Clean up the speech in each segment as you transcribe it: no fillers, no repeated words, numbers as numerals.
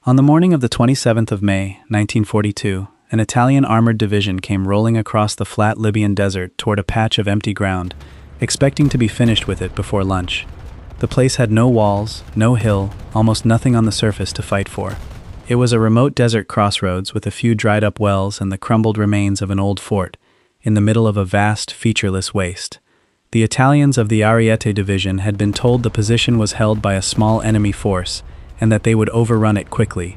On the morning of the 27th of May, 1942, an Italian armored division came rolling across the flat Libyan desert toward a patch of empty ground, expecting to be finished with it before lunch. The place had no walls, no hill, almost nothing on the surface to fight for. It was a remote desert crossroads with a few dried-up wells and the crumbled remains of an old fort, in the middle of a vast, featureless waste. The Italians of the Ariete Division had been told the position was held by a small enemy force, and that they would overrun it quickly.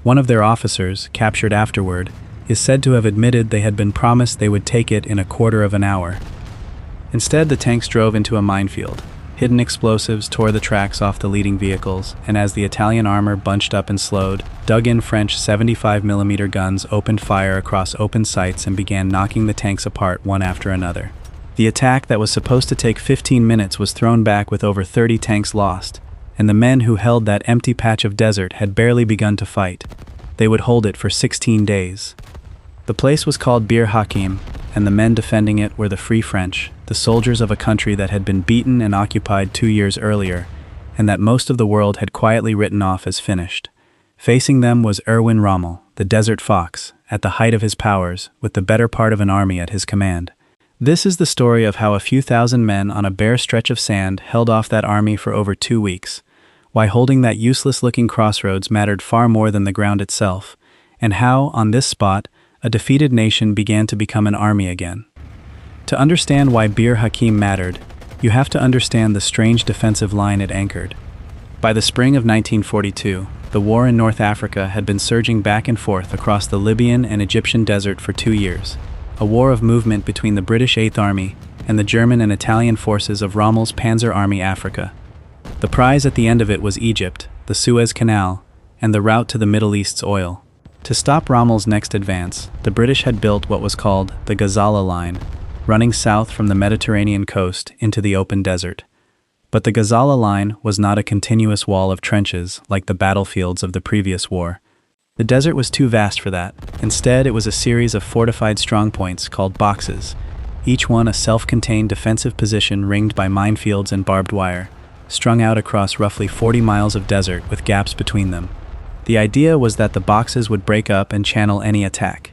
One of their officers, captured afterward, is said to have admitted they had been promised they would take it in a quarter of an hour. Instead, the tanks drove into a minefield. Hidden explosives tore the tracks off the leading vehicles, and as the Italian armor bunched up and slowed, dug-in French 75mm guns opened fire across open sights and began knocking the tanks apart one after another. The attack that was supposed to take 15 minutes was thrown back with over 30 tanks lost, and the men who held that empty patch of desert had barely begun to fight. They would hold it for 16 days. The place was called Bir Hakeim, and the men defending it were the Free French, the soldiers of a country that had been beaten and occupied 2 years earlier, and that most of the world had quietly written off as finished. Facing them was Erwin Rommel, the Desert Fox, at the height of his powers, with the better part of an army at his command. This is the story of how a few thousand men on a bare stretch of sand held off that army for over 2 weeks, why holding that useless-looking crossroads mattered far more than the ground itself, and how, on this spot, a defeated nation began to become an army again. To understand why Bir Hakeim mattered, you have to understand the strange defensive line it anchored. By the spring of 1942, the war in North Africa had been surging back and forth across the Libyan and Egyptian desert for 2 years, a war of movement between the British Eighth Army and the German and Italian forces of Rommel's Panzer Army Africa. The prize at the end of it was Egypt, the Suez Canal, and the route to the Middle East's oil. To stop Rommel's next advance, the British had built what was called the Gazala Line, running south from the Mediterranean coast into the open desert. But the Gazala Line was not a continuous wall of trenches like the battlefields of the previous war. The desert was too vast for that. Instead, it was a series of fortified strongpoints called boxes, each one a self-contained defensive position ringed by minefields and barbed wire, strung out across roughly 40 miles of desert with gaps between them. The idea was that the boxes would break up and channel any attack,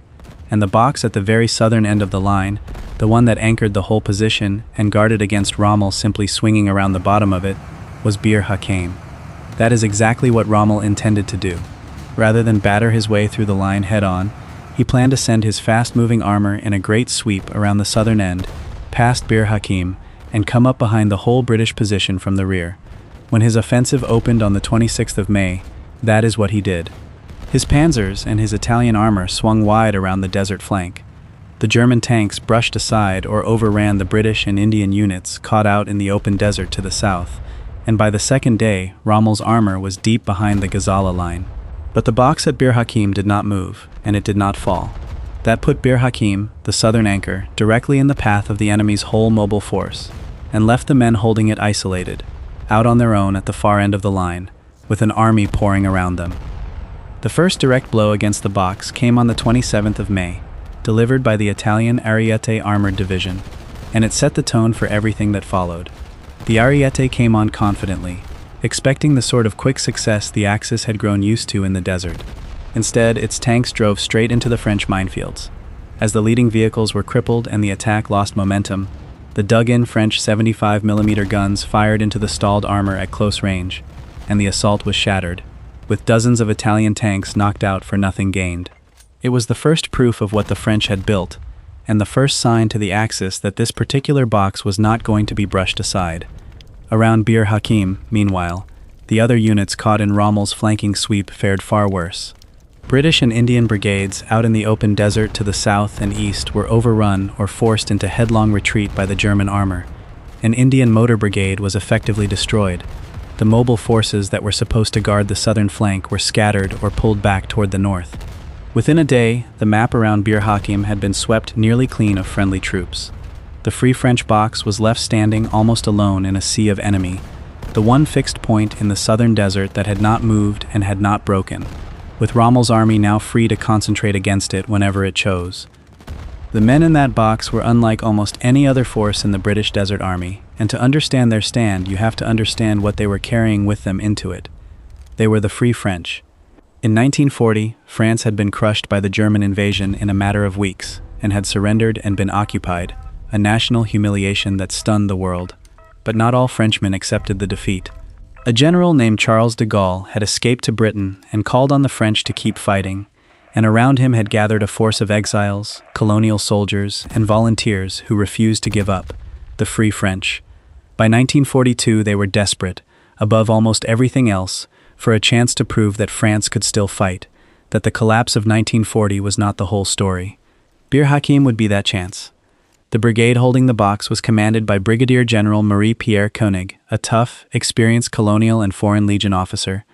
and the box at the very southern end of the line, the one that anchored the whole position and guarded against Rommel simply swinging around the bottom of it, was Bir Hakeim. That is exactly what Rommel intended to do. Rather than batter his way through the line head-on, he planned to send his fast-moving armor in a great sweep around the southern end, past Bir Hakeim, and come up behind the whole British position from the rear. When his offensive opened on the 26th of May, that is what he did. His panzers and his Italian armor swung wide around the desert flank. The German tanks brushed aside or overran the British and Indian units caught out in the open desert to the south, and by the second day, Rommel's armor was deep behind the Gazala Line. But the box at Bir Hakeim did not move, and it did not fall. That put Bir Hakeim, the southern anchor, directly in the path of the enemy's whole mobile force, and left the men holding it isolated, out on their own at the far end of the line, with an army pouring around them. The first direct blow against the box came on the 27th of May, delivered by the Italian Ariete Armored Division, and it set the tone for everything that followed. The Ariete came on confidently, expecting the sort of quick success the Axis had grown used to in the desert. Instead, its tanks drove straight into the French minefields. As the leading vehicles were crippled and the attack lost momentum, the dug-in French 75mm guns fired into the stalled armor at close range, and the assault was shattered, with dozens of Italian tanks knocked out for nothing gained. It was the first proof of what the French had built, and the first sign to the Axis that this particular box was not going to be brushed aside. Around Bir Hakeim, meanwhile, the other units caught in Rommel's flanking sweep fared far worse. British and Indian brigades out in the open desert to the south and east were overrun or forced into headlong retreat by the German armor. An Indian motor brigade was effectively destroyed. The mobile forces that were supposed to guard the southern flank were scattered or pulled back toward the north. Within a day, the map around Bir Hakeim had been swept nearly clean of friendly troops. The Free French box was left standing almost alone in a sea of enemy, the one fixed point in the southern desert that had not moved and had not broken, with Rommel's army now free to concentrate against it whenever it chose. The men in that box were unlike almost any other force in the British Desert Army, and to understand their stand, you have to understand what they were carrying with them into it. They were the Free French. In 1940, France had been crushed by the German invasion in a matter of weeks and had surrendered and been occupied, a national humiliation that stunned the world. But not all Frenchmen accepted the defeat. A general named Charles de Gaulle had escaped to Britain and called on the French to keep fighting, and around him had gathered a force of exiles, colonial soldiers, and volunteers who refused to give up, the Free French. By 1942 they were desperate, above almost everything else, for a chance to prove that France could still fight, that the collapse of 1940 was not the whole story. Bir Hakeim would be that chance. The brigade holding the box was commanded by Brigadier General Marie-Pierre Koenig, a tough, experienced colonial and foreign legion officer,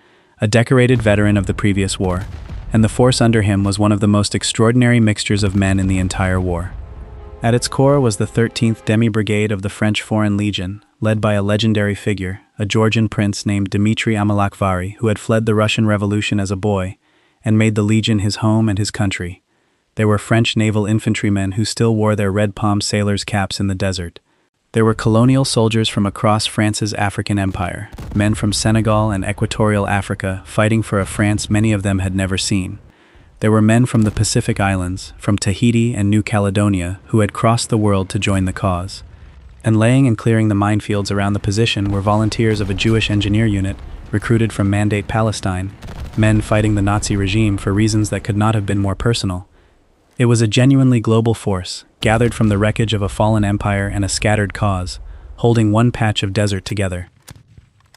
a decorated veteran of the previous war, and the force under him was one of the most extraordinary mixtures of men in the entire war. At its core was the 13th Demi-Brigade of the French Foreign Legion, led by a legendary figure, a Georgian prince named Dmitry Amalakvari, who had fled the Russian Revolution as a boy and made the Legion his home and his country. There were French naval infantrymen who still wore their red palm sailors' caps in the desert. There were colonial soldiers from across France's African empire, men from Senegal and Equatorial Africa fighting for a France many of them had never seen. There were men from the Pacific Islands, from Tahiti and New Caledonia, who had crossed the world to join the cause. And laying and clearing the minefields around the position were volunteers of a Jewish engineer unit recruited from Mandate Palestine, men fighting the Nazi regime for reasons that could not have been more personal. It was a genuinely global force, gathered from the wreckage of a fallen empire and a scattered cause, holding one patch of desert together.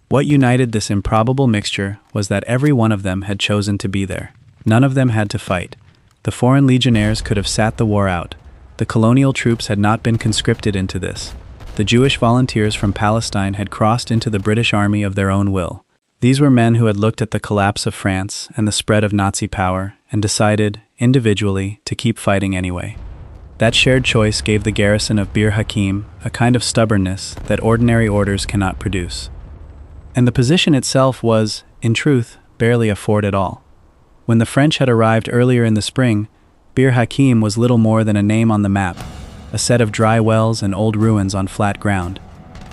What united this improbable mixture was that every one of them had chosen to be there. None of them had to fight. The foreign legionnaires could have sat the war out. The colonial troops had not been conscripted into this. The Jewish volunteers from Palestine had crossed into the British army of their own will. These were men who had looked at the collapse of France and the spread of Nazi power and decided, individually, to keep fighting anyway. That shared choice gave the garrison of Bir Hakeim a kind of stubbornness that ordinary orders cannot produce. And the position itself was, in truth, barely a fort at all. When the French had arrived earlier in the spring, Bir Hakeim was little more than a name on the map, a set of dry wells and old ruins on flat ground.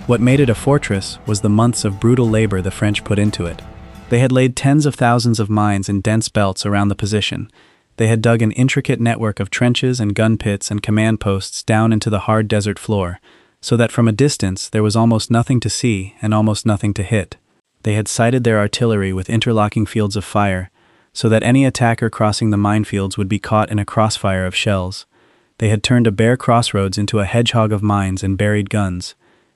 What made it a fortress was the months of brutal labor the French put into it. They had laid tens of thousands of mines in dense belts around the position. They had dug an intricate network of trenches and gun pits and command posts down into the hard desert floor, so that from a distance there was almost nothing to see and almost nothing to hit. They had sighted their artillery with interlocking fields of fire, so that any attacker crossing the minefields would be caught in a crossfire of shells. They had turned a bare crossroads into a hedgehog of mines and buried guns.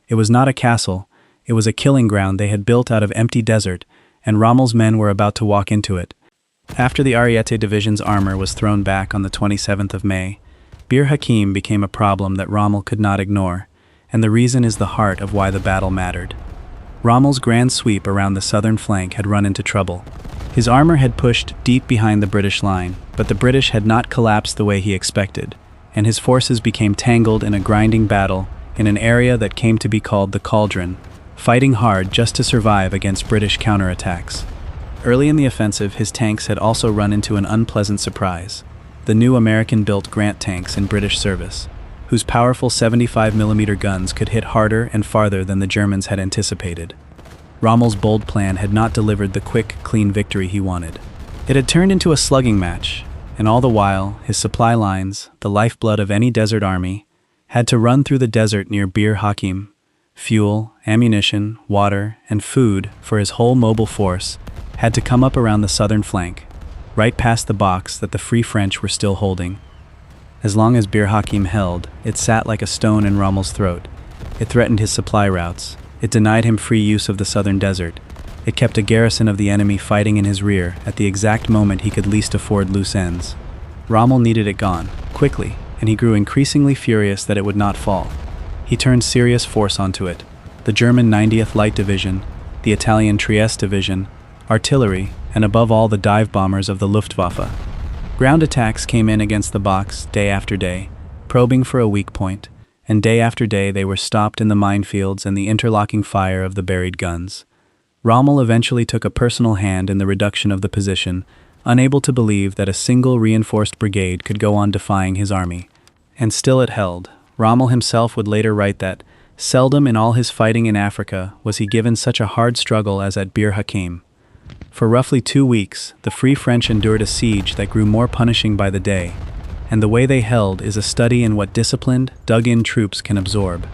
It was not a castle, it was a killing ground they had built out of empty desert, and Rommel's men were about to walk into it. After the Ariete Division's armor was thrown back on the 27th of May, Bir Hakeim became a problem that Rommel could not ignore, and the reason is the heart of why the battle mattered. Rommel's grand sweep around the southern flank had run into trouble. His armor had pushed deep behind the British line, but the British had not collapsed the way he expected, and his forces became tangled in a grinding battle in an area that came to be called the Cauldron, fighting hard just to survive against British counterattacks. Early in the offensive, his tanks had also run into an unpleasant surprise: the new American-built Grant tanks in British service, whose powerful 75mm guns could hit harder and farther than the Germans had anticipated. Rommel's bold plan had not delivered the quick, clean victory he wanted. It had turned into a slugging match, and all the while, his supply lines, the lifeblood of any desert army, had to run through the desert near Bir Hakeim. Fuel, ammunition, water, and food for his whole mobile force had to come up around the southern flank, right past the box that the Free French were still holding. As long as Bir Hakeim held, it sat like a stone in Rommel's throat. It threatened his supply routes. It denied him free use of the southern desert. It kept a garrison of the enemy fighting in his rear at the exact moment he could least afford loose ends. Rommel needed it gone, quickly, and he grew increasingly furious that it would not fall. He turned serious force onto it: the German 90th Light Division, the Italian Trieste Division, artillery, and above all the dive bombers of the Luftwaffe. Ground attacks came in against the box day after day, probing for a weak point, and day after day they were stopped in the minefields and the interlocking fire of the buried guns. Rommel eventually took a personal hand in the reduction of the position, unable to believe that a single reinforced brigade could go on defying his army. And still it held. Rommel himself would later write that, seldom in all his fighting in Africa was he given such a hard struggle as at Bir Hakeim. For roughly 2 weeks, the Free French endured a siege that grew more punishing by the day, and the way they held is a study in what disciplined, dug-in troops can absorb.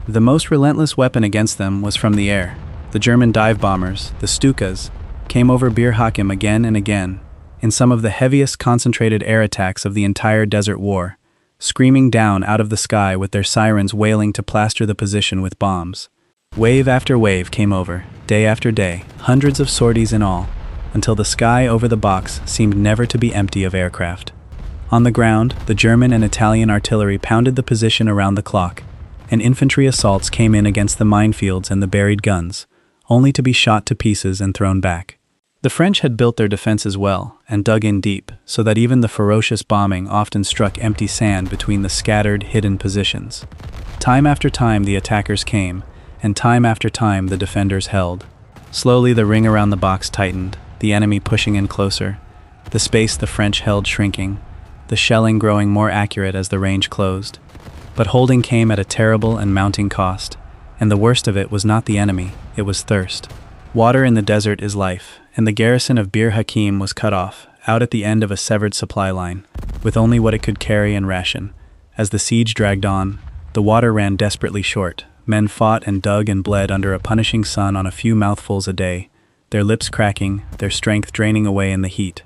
The most relentless weapon against them was from the air. The German dive bombers, the Stukas, came over Bir Hakeim again and again, in some of the heaviest concentrated air attacks of the entire Desert War, screaming down out of the sky with their sirens wailing to plaster the position with bombs. Wave after wave came over, day after day, hundreds of sorties in all, until the sky over the box seemed never to be empty of aircraft. On the ground, the German and Italian artillery pounded the position around the clock, and infantry assaults came in against the minefields and the buried guns, only to be shot to pieces and thrown back. The French had built their defenses well and dug in deep, so that even the ferocious bombing often struck empty sand between the scattered, hidden positions. Time after time the attackers came, and time after time the defenders held. Slowly the ring around the box tightened, the enemy pushing in closer, the space the French held shrinking, the shelling growing more accurate as the range closed. But holding came at a terrible and mounting cost, and the worst of it was not the enemy, it was thirst. Water in the desert is life, and the garrison of Bir Hakeim was cut off, out at the end of a severed supply line, with only what it could carry and ration. As the siege dragged on, the water ran desperately short. Men fought and dug and bled under a punishing sun on a few mouthfuls a day, their lips cracking, their strength draining away in the heat.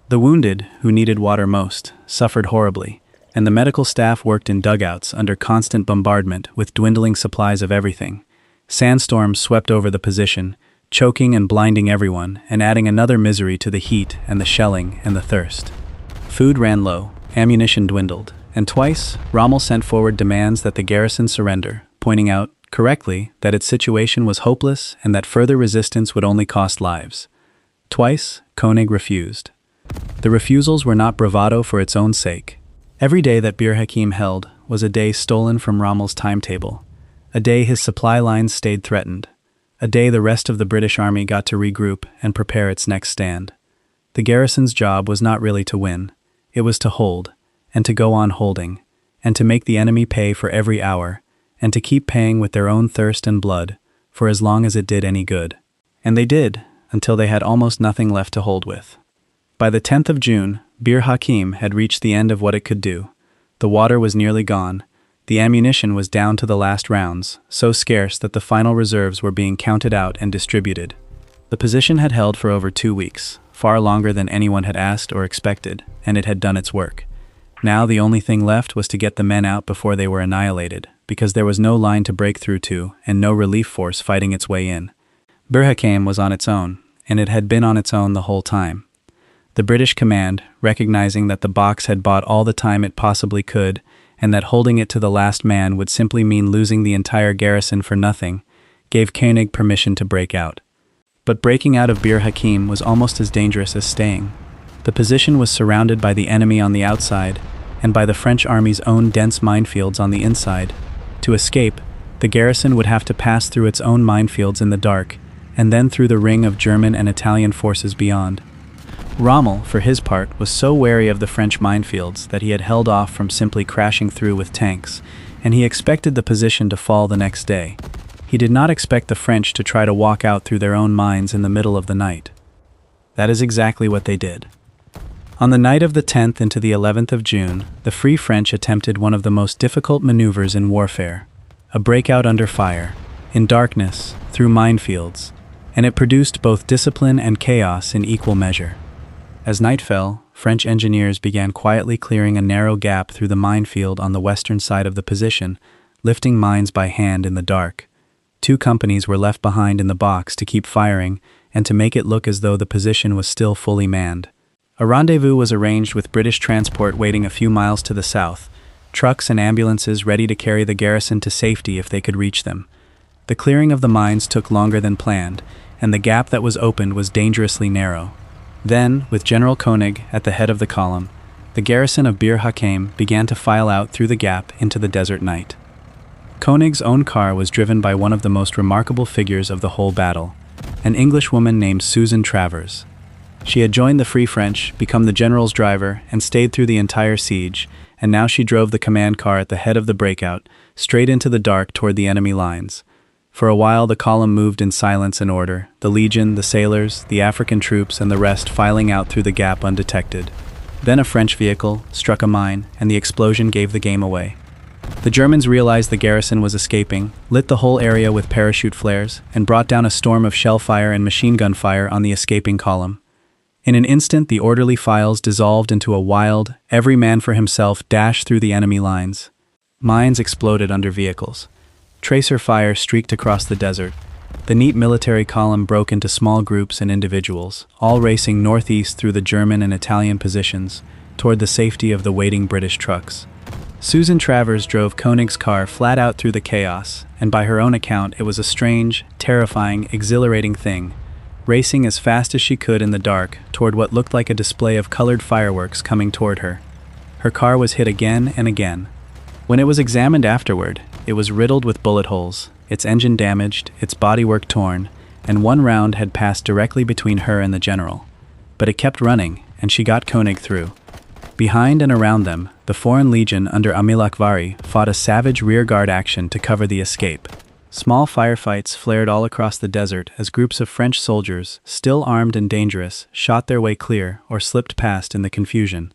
The wounded, who needed water most, suffered horribly, and the medical staff worked in dugouts under constant bombardment with dwindling supplies of everything. Sandstorms swept over the position, choking and blinding everyone, and adding another misery to the heat and the shelling and the thirst. Food ran low, ammunition dwindled, and twice, Rommel sent forward demands that the garrison surrender, pointing out, correctly, that its situation was hopeless and that further resistance would only cost lives. Twice, Koenig refused. The refusals were not bravado for its own sake. Every day that Bir Hakeim held was a day stolen from Rommel's timetable, a day his supply lines stayed threatened, a day the rest of the British army got to regroup and prepare its next stand. The garrison's job was not really to win, it was to hold, and to go on holding, and to make the enemy pay for every hour, and to keep paying with their own thirst and blood, for as long as it did any good. And they did, until they had almost nothing left to hold with. By the 10th of June, Bir Hakeim had reached the end of what it could do. The water was nearly gone. The ammunition was down to the last rounds, so scarce that the final reserves were being counted out and distributed. The position had held for over 2 weeks, far longer than anyone had asked or expected, and it had done its work. Now the only thing left was to get the men out before they were annihilated, because there was no line to break through to and no relief force fighting its way in. Bir Hakeim was on its own, and it had been on its own the whole time. The British command, recognizing that the box had bought all the time it possibly could, and that holding it to the last man would simply mean losing the entire garrison for nothing, gave Koenig permission to break out. But breaking out of Bir Hakeim was almost as dangerous as staying. The position was surrounded by the enemy on the outside, and by the French army's own dense minefields on the inside. To escape, the garrison would have to pass through its own minefields in the dark, and then through the ring of German and Italian forces beyond. Rommel, for his part, was so wary of the French minefields that he had held off from simply crashing through with tanks, and he expected the position to fall the next day. He did not expect the French to try to walk out through their own mines in the middle of the night. That is exactly what they did. On the night of the 10th into the 11th of June, the Free French attempted one of the most difficult maneuvers in warfare, a breakout under fire, in darkness, through minefields, and it produced both discipline and chaos in equal measure. As night fell, French engineers began quietly clearing a narrow gap through the minefield on the western side of the position, lifting mines by hand in the dark. 2 companies were left behind in the box to keep firing and to make it look as though the position was still fully manned. A rendezvous was arranged with British transport waiting a few miles to the south, trucks and ambulances ready to carry the garrison to safety if they could reach them. The clearing of the mines took longer than planned, and the gap that was opened was dangerously narrow. Then, with General Koenig at the head of the column, the garrison of Bir Hakeim began to file out through the gap into the desert night. Koenig's own car was driven by one of the most remarkable figures of the whole battle, an Englishwoman named Susan Travers. She had joined the Free French, become the general's driver, and stayed through the entire siege, and now she drove the command car at the head of the breakout, straight into the dark toward the enemy lines. For a while the column moved in silence and order, the legion, the sailors, the African troops, and the rest filing out through the gap undetected. Then a French vehicle struck a mine, and the explosion gave the game away. The Germans realized the garrison was escaping, lit the whole area with parachute flares, and brought down a storm of shell fire and machine gun fire on the escaping column. In an instant, the orderly files dissolved into a wild, every man for himself dash through the enemy lines. Mines exploded under vehicles. Tracer fire streaked across the desert. The neat military column broke into small groups and individuals, all racing northeast through the German and Italian positions, toward the safety of the waiting British trucks. Susan Travers drove Koenig's car flat out through the chaos, and by her own account, it was a strange, terrifying, exhilarating thing, racing as fast as she could in the dark toward what looked like a display of colored fireworks coming toward her. Her car was hit again and again. When it was examined afterward, it was riddled with bullet holes, its engine damaged, its bodywork torn, and one round had passed directly between her and the general. But it kept running, and she got Koenig through. Behind and around them, the Foreign Legion under Amilakvari fought a savage rearguard action to cover the escape. Small firefights flared all across the desert as groups of French soldiers, still armed and dangerous, shot their way clear or slipped past in the confusion.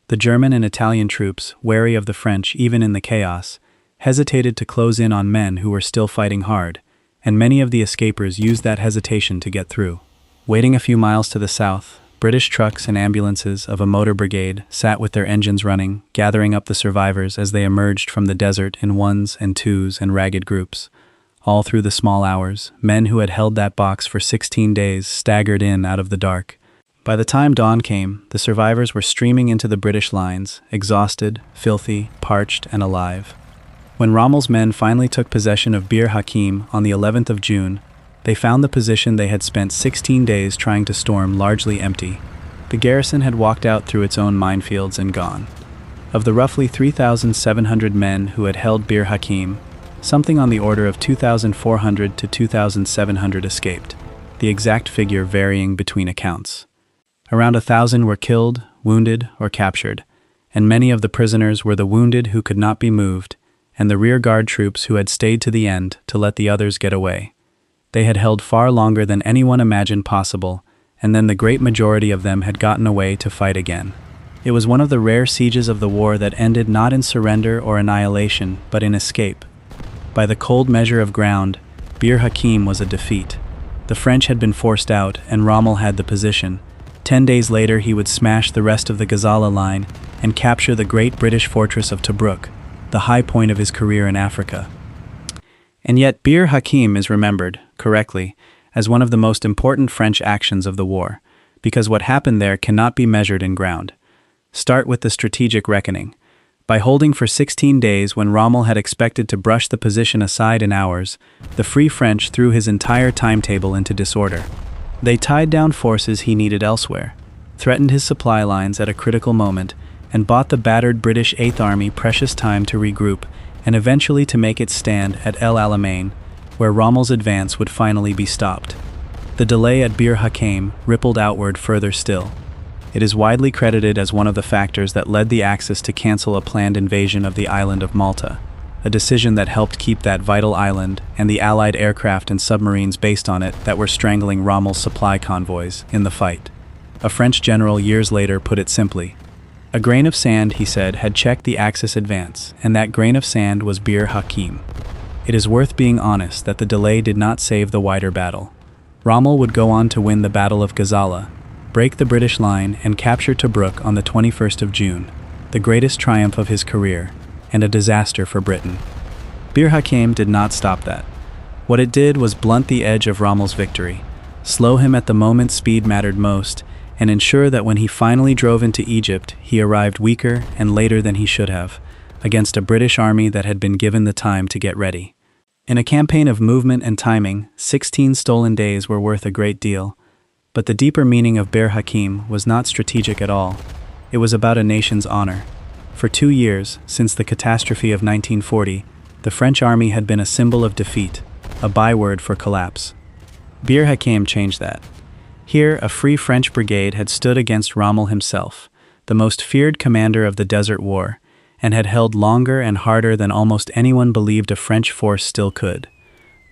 The German and Italian troops, wary of the French even in the chaos, hesitated to close in on men who were still fighting hard, and many of the escapers used that hesitation to get through. Waiting a few miles to the south, British trucks and ambulances of a motor brigade sat with their engines running, gathering up the survivors as they emerged from the desert in ones and twos and ragged groups. All through the small hours, men who had held that box for 16 days staggered in out of the dark. By the time dawn came, the survivors were streaming into the British lines, exhausted, filthy, parched, and alive. When Rommel's men finally took possession of Bir Hakeim on the 11th of June, they found the position they had spent 16 days trying to storm largely empty. The garrison had walked out through its own minefields and gone. Of the roughly 3,700 men who had held Bir Hakeim, something on the order of 2,400 to 2,700 escaped, the exact figure varying between accounts. Around 1,000 were killed, wounded, or captured, and many of the prisoners were the wounded who could not be moved, and the rearguard troops who had stayed to the end to let the others get away. They had held far longer than anyone imagined possible, and then the great majority of them had gotten away to fight again. It was one of the rare sieges of the war that ended not in surrender or annihilation, but in escape. By the cold measure of ground, Bir Hakeim was a defeat. The French had been forced out, and Rommel had the position. 10 days later he would smash the rest of the Gazala Line and capture the great British fortress of Tobruk, the high point of his career in Africa. And yet Bir Hakeim is remembered, correctly, as one of the most important French actions of the war, because what happened there cannot be measured in ground. Start with the strategic reckoning. By holding for 16 days when Rommel had expected to brush the position aside in hours, the Free French threw his entire timetable into disorder. They tied down forces he needed elsewhere, threatened his supply lines at a critical moment, and bought the battered British 8th Army precious time to regroup and eventually to make its stand at El Alamein, where Rommel's advance would finally be stopped. The delay at Bir Hakeim rippled outward further still. It is widely credited as one of the factors that led the Axis to cancel a planned invasion of the island of Malta, a decision that helped keep that vital island and the Allied aircraft and submarines based on it that were strangling Rommel's supply convoys in the fight. A French general years later put it simply. A grain of sand, he said, had checked the Axis advance, and that grain of sand was Bir Hakeim. It is worth being honest that the delay did not save the wider battle. Rommel would go on to win the Battle of Gazala, break the British line, and capture Tobruk on the 21st of June, the greatest triumph of his career, and a disaster for Britain. Bir Hakeim did not stop that. What it did was blunt the edge of Rommel's victory, slow him at the moment speed mattered most, and ensure that when he finally drove into Egypt, he arrived weaker and later than he should have, against a British army that had been given the time to get ready. In a campaign of movement and timing, 16 stolen days were worth a great deal, but the deeper meaning of Bir Hakeim was not strategic at all. It was about a nation's honor. For 2 years, since the catastrophe of 1940, the French army had been a symbol of defeat, a byword for collapse. Bir Hakeim changed that. Here, a Free French brigade had stood against Rommel himself, the most feared commander of the Desert War, and had held longer and harder than almost anyone believed a French force still could.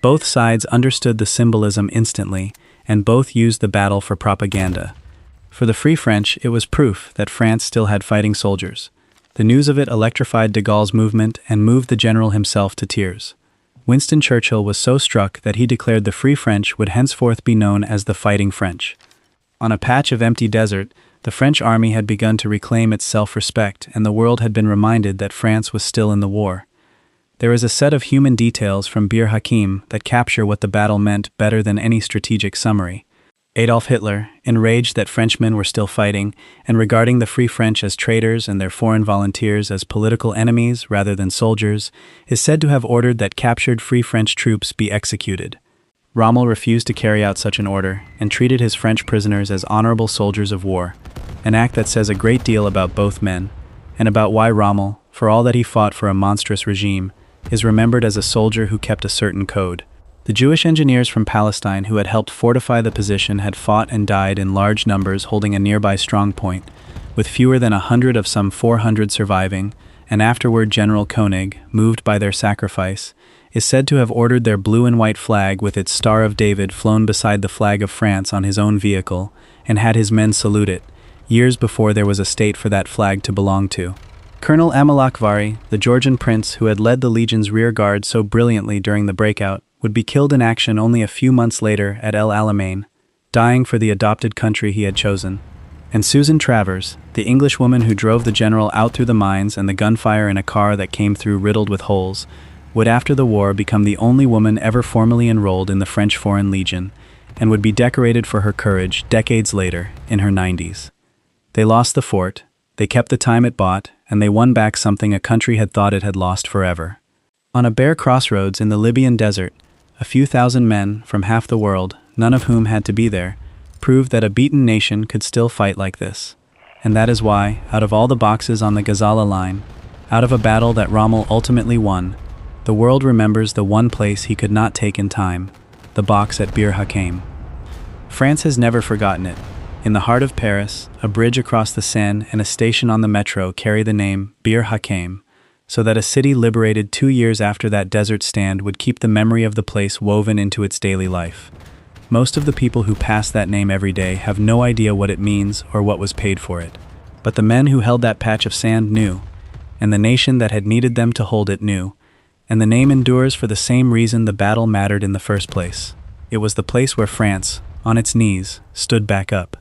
Both sides understood the symbolism instantly, and both used the battle for propaganda. For the Free French, it was proof that France still had fighting soldiers. The news of it electrified de Gaulle's movement and moved the general himself to tears. Winston Churchill was so struck that he declared the Free French would henceforth be known as the Fighting French. On a patch of empty desert, the French army had begun to reclaim its self-respect, and the world had been reminded that France was still in the war. There is a set of human details from Bir Hakeim that capture what the battle meant better than any strategic summary. Adolf Hitler, enraged that Frenchmen were still fighting, and regarding the Free French as traitors and their foreign volunteers as political enemies rather than soldiers, is said to have ordered that captured Free French troops be executed. Rommel refused to carry out such an order, and treated his French prisoners as honorable soldiers of war, an act that says a great deal about both men, and about why Rommel, for all that he fought for a monstrous regime, is remembered as a soldier who kept a certain code. The Jewish engineers from Palestine who had helped fortify the position had fought and died in large numbers holding a nearby strongpoint, with fewer than 100 of some 400 surviving, and afterward General Koenig, moved by their sacrifice, is said to have ordered their blue and white flag with its Star of David flown beside the flag of France on his own vehicle, and had his men salute it, years before there was a state for that flag to belong to. Colonel Amalakvari, the Georgian prince who had led the legion's rear guard so brilliantly during the breakout, would be killed in action only a few months later at El Alamein, dying for the adopted country he had chosen. And Susan Travers, the Englishwoman who drove the general out through the mines and the gunfire in a car that came through riddled with holes, would after the war become the only woman ever formally enrolled in the French Foreign Legion, and would be decorated for her courage decades later, in her 90s. They lost the fort, they kept the time it bought, and they won back something a country had thought it had lost forever. On a bare crossroads in the Libyan desert, a few thousand men from half the world, none of whom had to be there, proved that a beaten nation could still fight like this. And that is why, out of all the boxes on the Gazala Line, out of a battle that Rommel ultimately won, the world remembers the one place he could not take in time, the box at Bir Hakeim. France has never forgotten it. In the heart of Paris, a bridge across the Seine and a station on the metro carry the name Bir Hakeim, so that a city liberated 2 years after that desert stand would keep the memory of the place woven into its daily life. Most of the people who pass that name every day have no idea what it means or what was paid for it. But the men who held that patch of sand knew, and the nation that had needed them to hold it knew, and the name endures for the same reason the battle mattered in the first place. It was the place where France, on its knees, stood back up.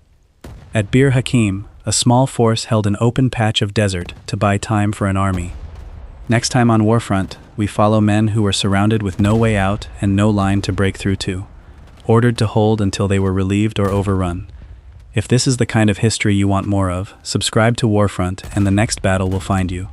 At Bir Hakeim, a small force held an open patch of desert to buy time for an army. Next time on WARFRONT, we follow men who were surrounded with no way out and no line to break through to, ordered to hold until they were relieved or overrun. If this is the kind of history you want more of, subscribe to WARFRONT and the next battle will find you.